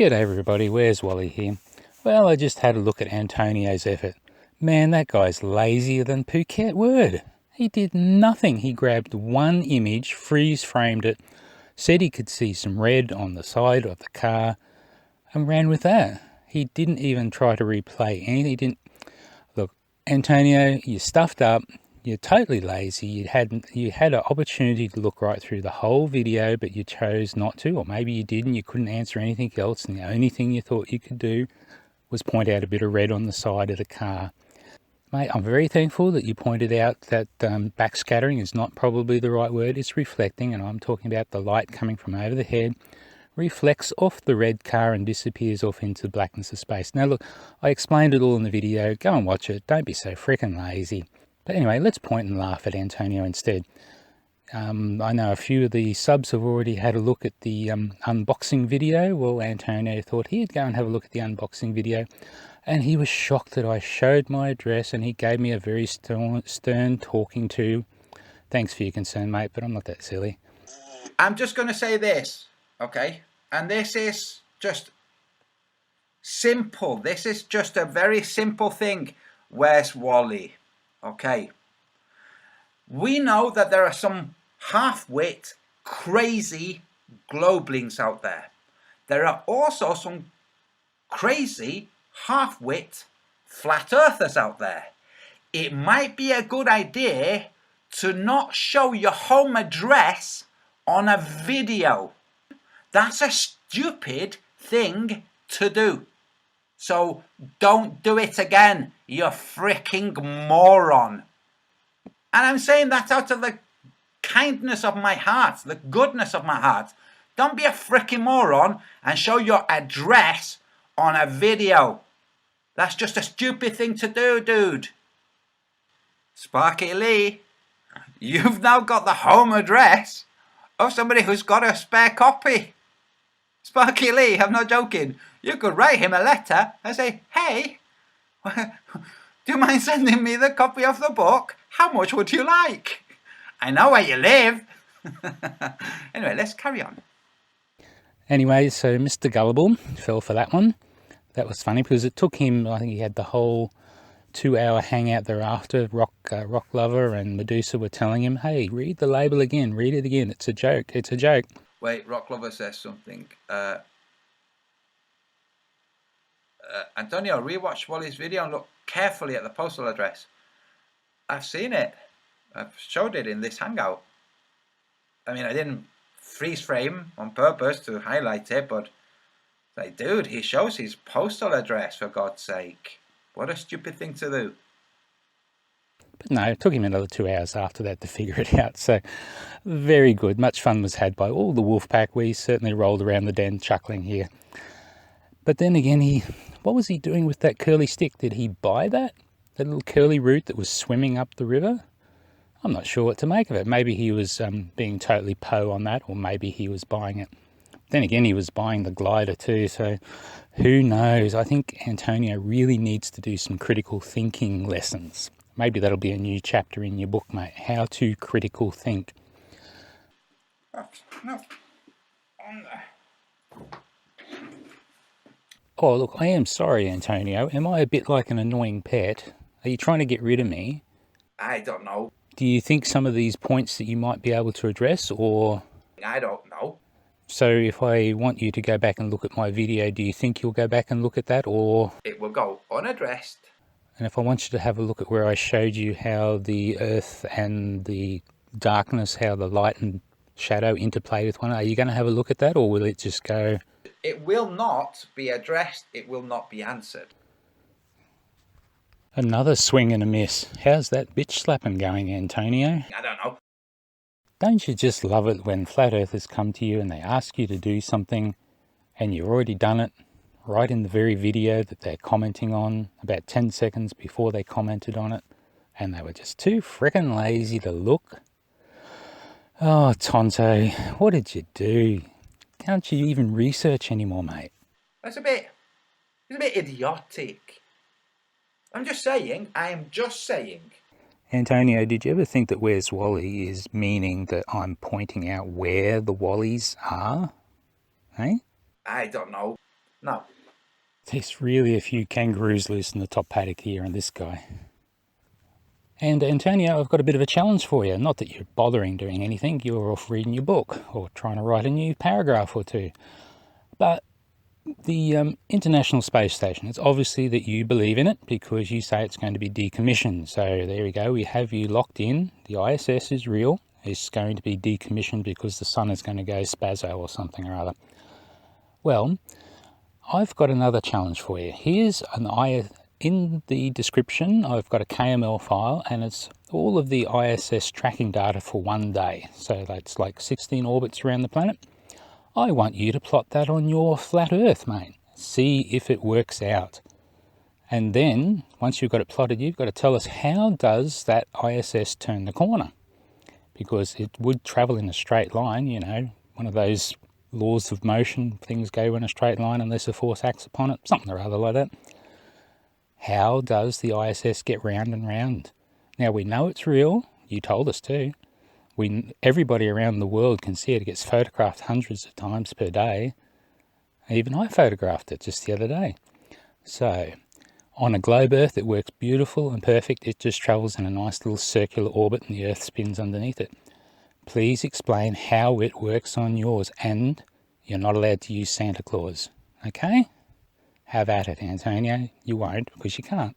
G'day everybody, where's Wally here? Well, I just had a look at Antonio's effort. Man, that guy's lazier than Phuket word. He did nothing. He grabbed one image, freeze-framed it, said he could see some red on the side of the car, and ran with that. He didn't even try to replay anything. He didn't. Look, Antonio, you stuffed up. You're totally lazy. You had an opportunity to look right through the whole video, but you chose not to, or maybe you did and you couldn't answer anything else, and the only thing you thought you could do was point out a bit of red on the side of the car. Mate, I'm very thankful that you pointed out that backscattering is not probably the right word. It's reflecting, and I'm talking about the light coming from over the head, reflects off the red car and disappears off into the blackness of space. Now look, I explained it all in the video. Go and watch it. Don't be so frickin' lazy. But anyway, let's point and laugh at Antonio instead. I know a few of the subs have already had a look at the unboxing video. Well, Antonio thought he'd go and have a look at the unboxing video, and he was shocked that I showed my address, and he gave me a very stern talking to. Thanks for your concern, mate, but I'm not that silly. I'm just going to say this, okay? And this is just simple. This is just a very simple thing. Where's Wally? Okay. We know that there are some half-wit, crazy globelings out there. There are also some crazy, half-wit flat earthers out there. It might be a good idea to not show your home address on a video. That's a stupid thing to do. So don't do it again, you freaking moron. And I'm saying that out of the kindness of my heart, the goodness of my heart. Don't be a freaking moron and show your address on a video. That's just a stupid thing to do, dude. Sparky Lee, you've now got the home address of somebody who's got a spare copy. Sparky Lee, I'm not joking. You could write him a letter and say, hey, do you mind sending me the copy of the book? How much would you like? I know where you live. Anyway, let's carry on. Anyway, so Mr. Gullible fell for that one. That was funny because it took him, I think he had the whole 2-hour hangout thereafter. Rock Lover and Medusa were telling him, hey, read the label again, read it again. It's a joke, it's a joke. Wait, Rock Lover says something. Antonio, rewatch Wally's video and look carefully at the postal address. I've seen it. I've showed it in this hangout. I mean, I didn't freeze frame on purpose to highlight it, but like, dude, he shows his postal address, for God's sake. What a stupid thing to do. But no, it took him another 2 hours after that to figure it out. So very good. Much fun was had by all the wolf pack. We certainly rolled around the den chuckling here. But then again, what was he doing with that curly stick? Did he buy that? That little curly root that was swimming up the river? I'm not sure what to make of it. Maybe he was being totally Poe on that, or maybe he was buying it. Then again, he was buying the glider too, so who knows? I think Antonio really needs to do some critical thinking lessons. Maybe that'll be a new chapter in your book, mate. How to critical think. No. Oh, look, I am sorry, Antonio. Am I a bit like an annoying pet? Are you trying to get rid of me? I don't know. Do you think some of these points that you might be able to address, or... I don't know. So if I want you to go back and look at my video, do you think you'll go back and look at that, or... It will go unaddressed. And if I want you to have a look at where I showed you how the earth and the darkness, how the light and shadow interplay with one another, are you going to have a look at that, or will it just go... It will not be addressed. It will not be answered. Another swing and a miss. How's that bitch slapping going, Antonio? I don't know. Don't you just love it when flat earthers come to you and they ask you to do something and you've already done it right in the very video that they're commenting on, about 10 seconds before they commented on it, and they were just too frickin' lazy to look? Oh, Tonto, what did you do? Can't you even research anymore, mate? It's a bit idiotic. I'm just saying. Antonio, did you ever think that where's Wally is meaning that I'm pointing out where the Wallies are? Hey? I don't know. No. There's really a few kangaroos loose in the top paddock here on this guy. And Antonio, I've got a bit of a challenge for you. Not that you're bothering doing anything, you're off reading your book or trying to write a new paragraph or two. But the International Space Station, it's obviously that you believe in it because you say it's going to be decommissioned. So there we go, we have you locked in. The ISS is real. It's going to be decommissioned because the sun is going to go spazzo or something or other. Well, I've got another challenge for you. Here's in the description, I've got a KML file and it's all of the ISS tracking data for one day. So that's like 16 orbits around the planet. I want you to plot that on your flat Earth, mate. See if it works out. And then, once you've got it plotted, you've got to tell us how does that ISS turn the corner? Because it would travel in a straight line, you know, one of those laws of motion, things go in a straight line unless a force acts upon it, something or other like that. How does the ISS get round and round? Now, we know it's real. You told us to. Everybody around the world can see it. It gets photographed hundreds of times per day. Even I photographed it just the other day. So, on a globe Earth, it works beautiful and perfect. It just travels in a nice little circular orbit and the Earth spins underneath it. Please explain how it works on yours, and you're not allowed to use Santa Claus. Okay? Have at it, Antonio. You won't because you can't.